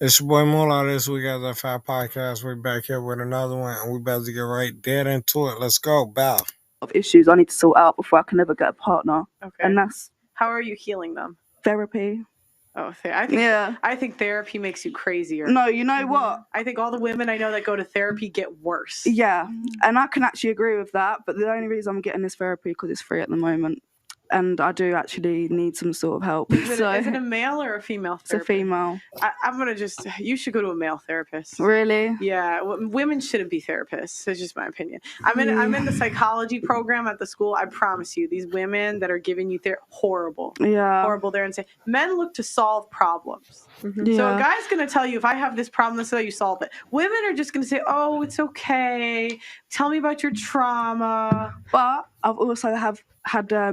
It's your boy Moolah. This week as our Five Podcast. We're back here with another one, and we about to get right dead into it. Let's go, Bow. Of issues I need to sort out before I can ever get a partner. Okay. And that's How are you healing them? therapy. Oh, I think therapy makes you crazier. No, you know what? I think all the women I know that go to therapy get worse. Yeah, and I can actually agree with that. But the only reason I'm getting this therapy because it's free at the moment, and I do actually need some sort of help. Is it a male or a female It's a therapist? female. You should go to a male therapist. Really? Yeah, women shouldn't be therapists. That's just my opinion. I'm in the psychology program at the school. I promise you, these women that are giving you horrible. Yeah. Horrible. They're insane. Men look to solve problems. Yeah. So a guy's going to tell you, if I have this problem, this is how you solve it. Women are just going to say, oh, it's okay. Tell me about your trauma. But I've also had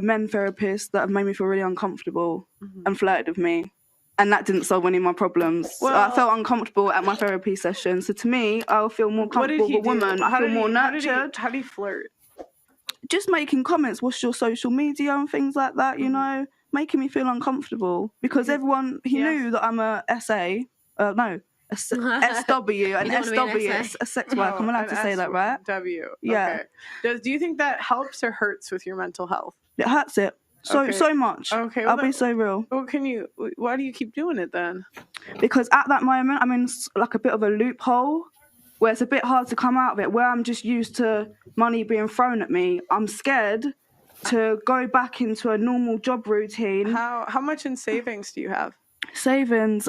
men therapists that have made me feel really uncomfortable and flirted with me. And that didn't solve any of my problems. So I felt uncomfortable at my therapy session. So to me, I'll feel more comfortable with a woman. I feel more nurtured. How do you flirt? Just making comments, what's your social media and things like that, you know, making me feel uncomfortable. Because everyone, he knew that I'm a SW, an SW, a sex worker. I'm allowed to say that, right? W. Yeah. Okay. Do you think that helps or hurts with your mental health? It hurts it. So much. Okay. I'll be so real. Well, why do you keep doing it then? Because at that moment, I'm in like a bit of a loophole where it's a bit hard to come out of it, where I'm just used to money being thrown at me. I'm scared to go back into a normal job routine. How much in savings do you have? Savings.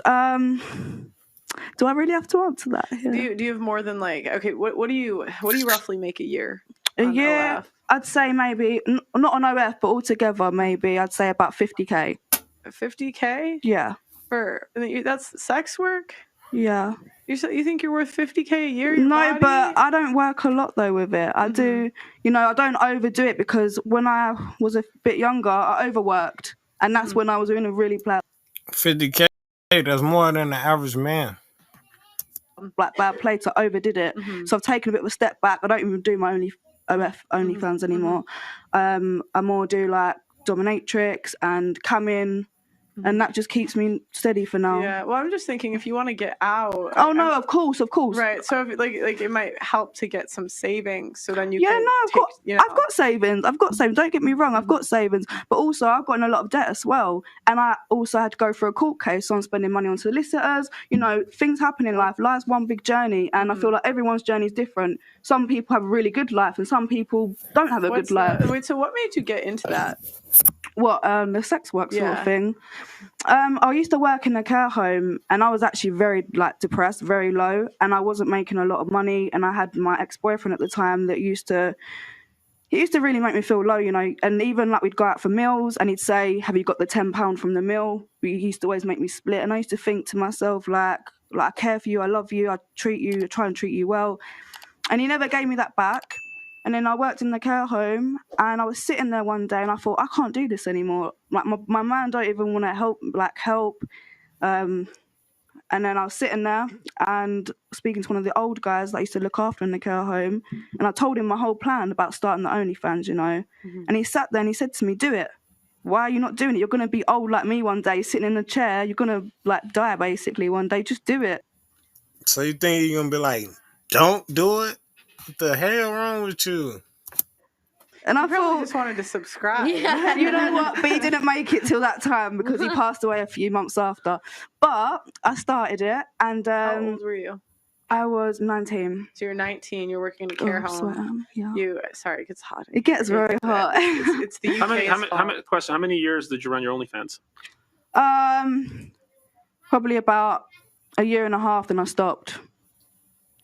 Do I really have to answer that? Yeah. Do you have more than what do you roughly make a year? A year, OF? I'd say maybe not on OF, but altogether maybe I'd say about 50K. 50K? Yeah. That's sex work? Yeah. You think you're worth 50K a year? No, but I don't work a lot though with it. I do, I don't overdo it because when I was a bit younger, I overworked, and that's when I was in a really bad. 50K, that's more than the average man. Bad play, I overdid it. So I've taken a bit of a step back. I don't even do my OnlyFans anymore. I more do like dominatrix and come in. And that just keeps me steady for now. Yeah, well, I'm just thinking if you want to get out. Oh, no, of course. Right, so if, it might help to get some savings, so then you can. Yeah, no, I've got savings. Don't get me wrong, I've got savings. But also, I've gotten a lot of debt as well. And I also had to go for a court case, so I'm spending money on solicitors. Things happen in life. Life's one big journey, and I feel like everyone's journey is different. Some people have a really good life, and some people don't have a good life. Wait, so what made you get into that? What, the sex work sort of thing? I used to work in a care home, and I was actually very depressed, very low, and I wasn't making a lot of money. And I had my ex-boyfriend at the time that used to really make me feel low, And even we'd go out for meals, and he'd say, "Have you got the £10 from the meal?" He used to always make me split, and I used to think to myself I care for you, I love you, I try and treat you well, and he never gave me that back. And then I worked in the care home, and I was sitting there one day, and I thought, I can't do this anymore. My man don't even want to help. And then I was sitting there and speaking to one of the old guys that I used to look after in the care home, and I told him my whole plan about starting the OnlyFans, And he sat there and he said to me, "Do it. Why are you not doing it? You're going to be old like me one day, sitting in a chair. You're going to die basically one day. Just do it." So you think you're going to be like, don't do it? What the hell wrong with you? And I thought just wanted to subscribe. Yeah. You know what? But he didn't make it till that time because he passed away a few months after. But I started it, and how old were you? I was 19. So you're 19. You're working in a care home. Yeah. Sorry, it gets hot. It gets very hot. It's the UK. How many years did you run your OnlyFans? Probably about a year and a half. Then I stopped.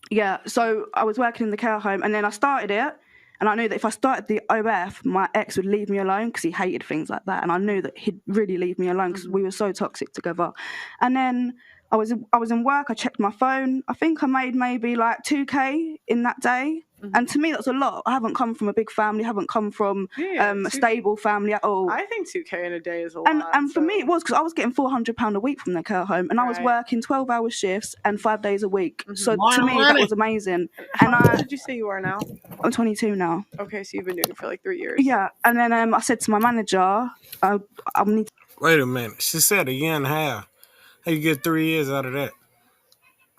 Yeah. So I was working in the care home, and then I started it. And I knew that if I started the OF, my ex would leave me alone because he hated things like that. And I knew that he'd really leave me alone because we were so toxic together. And then I was in work. I checked my phone. I think I made maybe 2K in that day. And to me, that's a lot. I haven't come from a big family. I haven't come from a stable family at all. I think 2K in a day is a lot. And for me, it was because I was getting £400 a week from the care home, and I was working 12-hour shifts and 5 days a week. So to me, that was amazing. How old did you say you are now? I'm 22 now. Okay, so you've been doing it for 3 years. Yeah, and then I said to my manager, I need to... Wait a minute. She said a year and a half. How you get 3 years out of that?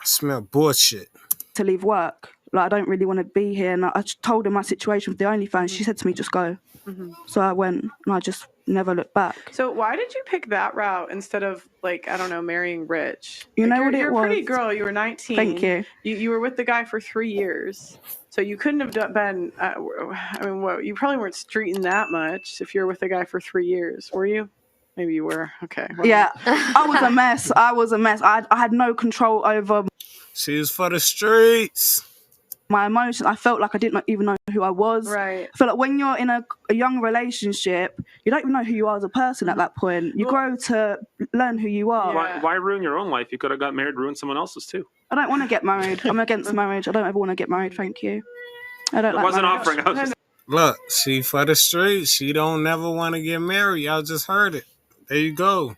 Smell bullshit. to leave work. Like, I don't really want to be here. And I told her my situation with the OnlyFans. She said to me, just go. So I went, and I just never looked back. So why did you pick that route instead of, like, I don't know, marrying rich? You Like, know what it you're a pretty was? girl. You were 19. Thank you. You were with the guy for 3 years. So you couldn't have been, I mean, what, you probably weren't streeting that much if you were with the guy for 3 years, were you? Maybe you were. Okay. Well, Yeah, I was a mess. I had no control over She was for the streets. my emotions. I felt like I didn't even know who I was. Right. I feel like when you're in a young relationship, you don't even know who you are as a person at that point. You grow to learn who you are. Yeah. Why ruin your own life? You could have got married, ruined someone else's too. I don't want to get married. I'm against marriage. I don't ever want to get married. Thank you. I don't It like wasn't marriage. offering. I was just, Look, she for the streets. She don't never want to get married. Y'all just heard it. There you go.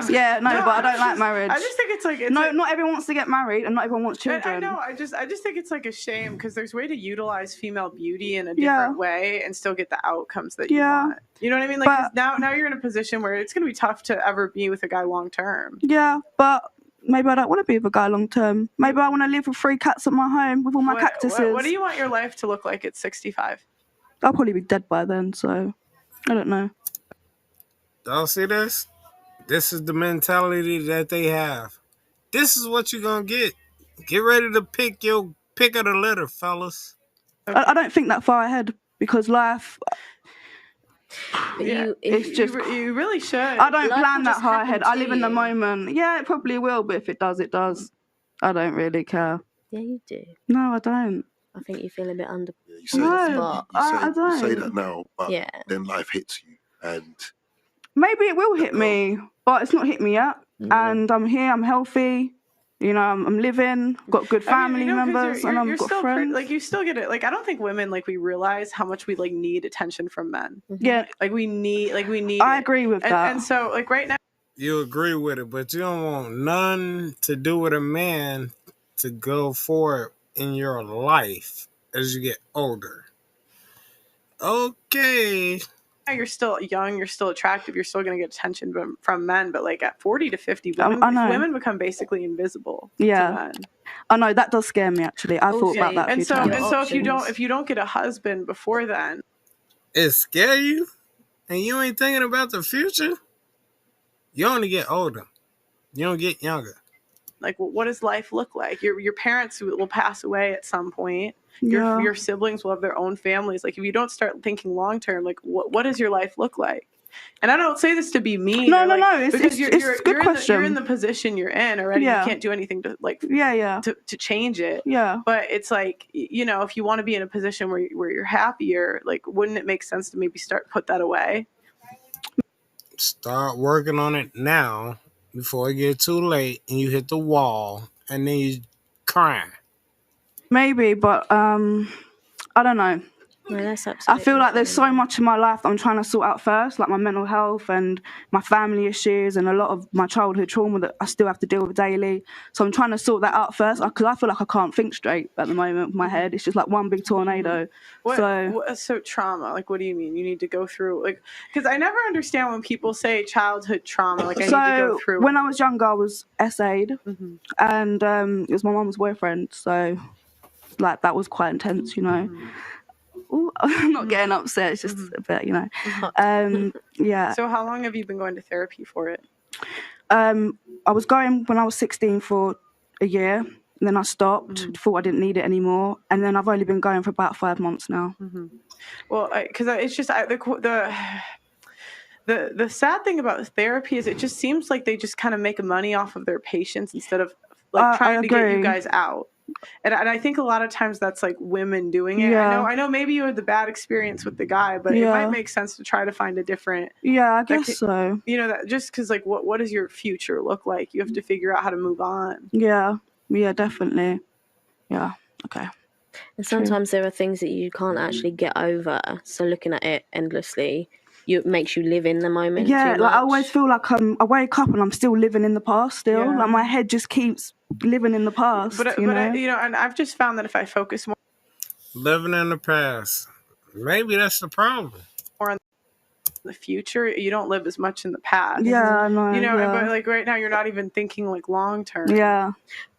Yeah, no, but I don't like marriage. I just think it's like Not everyone wants to get married, and not everyone wants children. I know. I just think it's like a shame because there's a way to utilize female beauty in a different way and still get the outcomes that you want. You know what I mean? Like, 'cause now you're in a position where it's going to be tough to ever be with a guy long term. Yeah, but maybe I don't want to be with a guy long term. Maybe I want to live with 3 cats at my home with all my cactuses. What do you want your life to look like at 65? I'll probably be dead by then, so I don't know. Y'all see this? This is the mentality that they have. This is what you're going to get. Get ready to pick your pick of the litter, fellas. I don't think that far ahead because life... Yeah, you really should. I don't Life plan will that just far happen ahead. I to live in the you. moment. Yeah, it probably will, but if it does, it does. I don't really care. Yeah, you do. No, I don't. I think you feel a bit under. Yeah, you say, No, spot. I you say don't. that now, but Yeah. then life hits you, and Maybe it will hit me, but it's not hit me yet. And I'm here, I'm healthy. You know, I'm living, got good family members, and I've got still friends. like, you still get it. Like, I don't think women, like, we realize how much we, like, need attention from men. Yeah, Like, we need I agree with that. And so, like, right now, You agree with it, but you don't want none to do with a man to go forward in your life as you get older. Okay. you're still young, you're still attractive, you're still going to get attention from men, but, like, at 40 to 50, I know. women become basically invisible Yeah. to men. I know that does scare me. Actually, I thought about that a And few so, times. and so, if you Options. don't get a husband before then, It scare you? And you ain't thinking about the future? You only get older. You don't get younger. like, well, what does life look like? Your parents will pass away at some point. Yeah. Your siblings will have their own families. Like, if you don't start thinking long term, like, what does your life look like? And I don't say this to be mean. No, or, like, no, it's because a good question. You're in the position you're in already. Yeah. You can't do anything to, like, Yeah. to change it. Yeah. But it's like, you know, if you want to be in a position where you're happier, like, wouldn't it make sense to maybe put that away? Start working on it now before it gets too late and you hit the wall and then you crying. Maybe, but I don't know. No, that's I absolutely feel like there's so fine. much in my life that I'm trying to sort out first, like my mental health and my family issues and a lot of my childhood trauma that I still have to deal with daily. So I'm trying to sort that out first because I feel like I can't think straight at the moment with my head. It's just like one big tornado. So trauma, like, what do you mean? You need to go through, like, because I never understand when people say childhood trauma. Like, I need to go through. When I was younger, I was SA'd Mhm. and it was my mum's boyfriend. So like that was quite intense, you know. Ooh, I'm not getting upset. It's just a bit, you know. Yeah. So how long have you been going to therapy for it? I was going when I was 16 for a year, and then I stopped. Thought I didn't need it anymore, and then I've only been going for about 5 months now. Well, because it's just the sad thing about therapy is it just seems like they just kind of make money off of their patients instead of, like, trying to get you agree. guys out. And I think a lot of times that's, like, women doing it. Yeah. I know maybe you had the bad experience with the guy, but it might make sense to try to find a different, Yeah, I guess so. you know, that just because, like, what does your future look like? You have to figure out how to move on. Yeah, definitely. Yeah, okay. And sometimes there are things that you can't actually get over. So looking at it endlessly, it makes you live in the moment. Yeah, too like I much. always feel like I wake up and I'm still living in the past. Still, Yeah. like my head just keeps living in the past. But you know? and I've just found that if I focus Living in the past. Maybe that's the problem. in the future. You don't live as much in the past. Yeah, I know. You know, yeah. but like right now, you're not even thinking like long term. Yeah.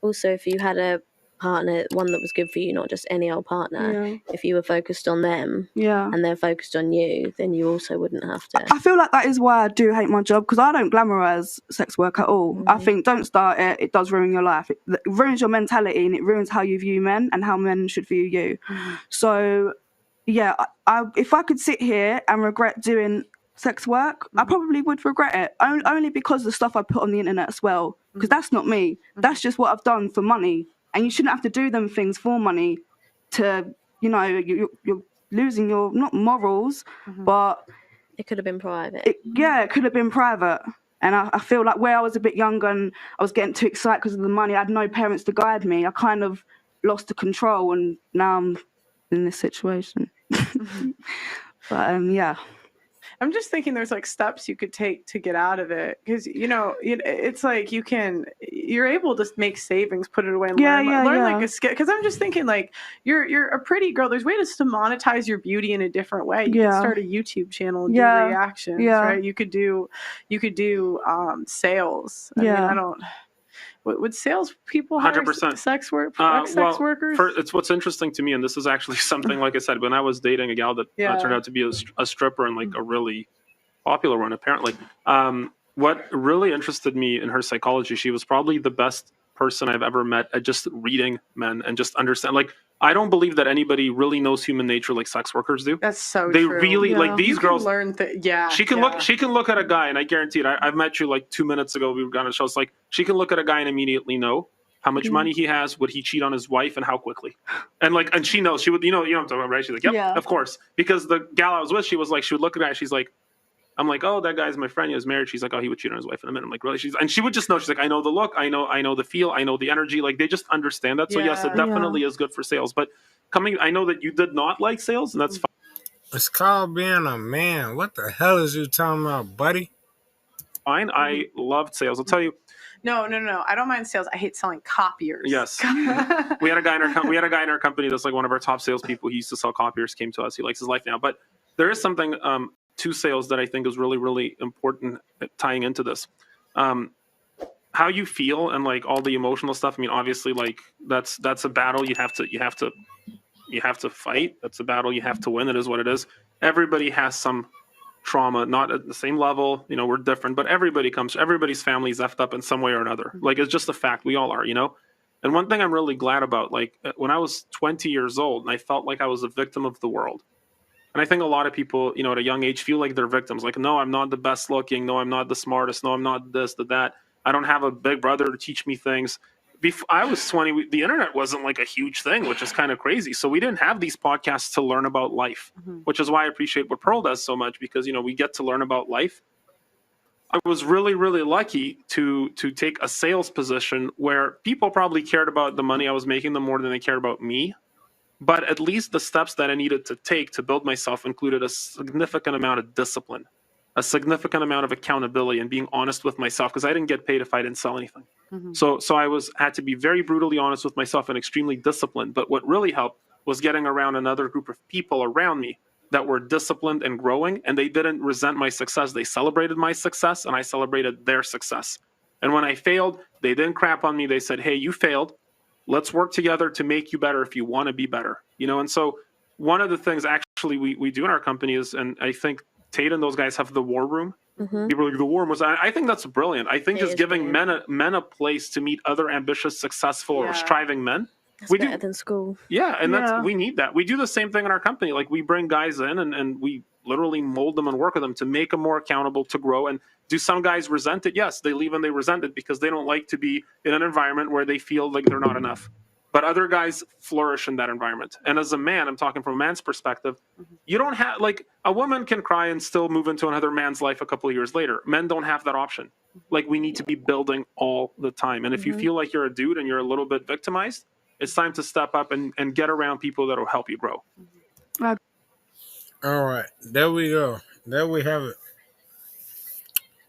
Also, if you had a partner, one that was good for you, not just any old partner, if you were focused on them and they're focused on you, then you also wouldn't have to. I feel like that is why I do hate my job, because I don't glamorize sex work at all. I think don't start it. It does ruin your life. It ruins your mentality, and it ruins how you view men and how men should view you. So yeah, if I could sit here and regret doing sex work, I probably would regret it, only because of the stuff I put on the internet as well, because that's not me. That's just what I've done for money, and you shouldn't have to do them things for money to, you know, you're losing your, not morals, but it could have been private. It could have been private. And I feel like where I was a bit younger and I was getting too excited because of the money, I had no parents to guide me. I kind of lost the control, and now I'm in this situation. But yeah. I'm just thinking there's like steps you could take to get out of it, because you know it's like you're able to make savings, put it away, and learn like a skill. Because I'm just thinking like you're a pretty girl. There's ways to monetize your beauty in a different way. You could start a YouTube channel and do reactions, right? You could do sales. I mean, I don't. Would salespeople hire 100%. sex workers? It's what's interesting to me, and this is actually something, like I said, when I was dating a gal that turned out to be a stripper, and like a really popular one, apparently. What really interested me in her psychology, she was probably the best person I've ever met at just reading men and just understand. Like, I don't believe that anybody really knows human nature like sex workers do. That's so they true. Really like these girls learn she can look at a guy, and I guarantee it. I've met you like 2 minutes ago. We were on a show. It's like she can look at a guy and immediately know how much money he has, would he cheat on his wife, and how quickly. And she knows. She would, you know what I'm talking about, right? She's like, yep, of course. Because the gal I was with, she would look at a guy, she's like, I'm like, oh, that guy's my friend. He was married. She's like, oh, he would cheat on his wife in a minute. I'm like, really? And she would just know. She's like, I know the look. I know the feel. I know the energy. Like, they just understand that. So yes, it definitely is good for sales. But I know that you did not like sales, and that's fine. It's called being a man. What the hell is you talking about, buddy? Fine. I loved sales. I'll tell you. No. I don't mind sales. I hate selling copiers. Yes. we had a guy in our company that's like one of our top salespeople. He used to sell copiers. Came to us. He likes his life now. But there is something to sales that I think is really, really important tying into this. How you feel and like all the emotional stuff. I mean, obviously, like that's a battle you have to fight. That's a battle you have to win. It is what it is. Everybody has some trauma, not at the same level. You know, we're different, but everybody's family is effed up in some way or another. Like, it's just a fact. We all are, you know? And one thing I'm really glad about, like when I was 20 years old and I felt like I was a victim of the world. And I think a lot of people, you know, at a young age feel like they're victims. Like, no, I'm not the best looking. No, I'm not the smartest. No, I'm not this, that. I don't have a big brother to teach me things. Before I was 20, the internet wasn't like a huge thing, which is kind of crazy. So we didn't have these podcasts to learn about life, which is why I appreciate what Pearl does so much, because, you know, we get to learn about life. I was really, really lucky to take a sales position where people probably cared about the money I was making them more than they cared about me. But at least the steps that I needed to take to build myself included a significant amount of discipline, a significant amount of accountability, and being honest with myself, because I didn't get paid if I didn't sell anything. So I had to be very brutally honest with myself and extremely disciplined. But what really helped was getting around another group of people around me that were disciplined and growing, and they didn't resent my success. They celebrated my success, and I celebrated their success. And when I failed, they didn't crap on me. They said, hey, you failed. Let's work together to make you better if you want to be better. You know, and so one of the things actually we do in our company is, and I think Tate and those guys have the war room. People are like, the war room was, I think that's brilliant. I think just giving men a place to meet other ambitious, successful, or striving men. That's better than school. Yeah, and we need that. We do the same thing in our company. Like, we bring guys in and we literally mold them and work with them to make them more accountable, to grow. And do some guys resent it? Yes, they leave and they resent it because they don't like to be in an environment where they feel like they're not enough. But other guys flourish in that environment. And as a man, I'm talking from a man's perspective, you don't have, like, a woman can cry and still move into another man's life a couple of years later. Men don't have that option. Like, we need to be building all the time. And if you feel like you're a dude and you're a little bit victimized, it's time to step up and get around people that will help you grow. All right. There we go. There we have it.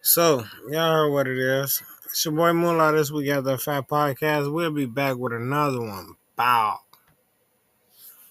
So, y'all heard what it is. It's your boy Moolah. This week at the Fat Podcast. We'll be back with another one. Bow.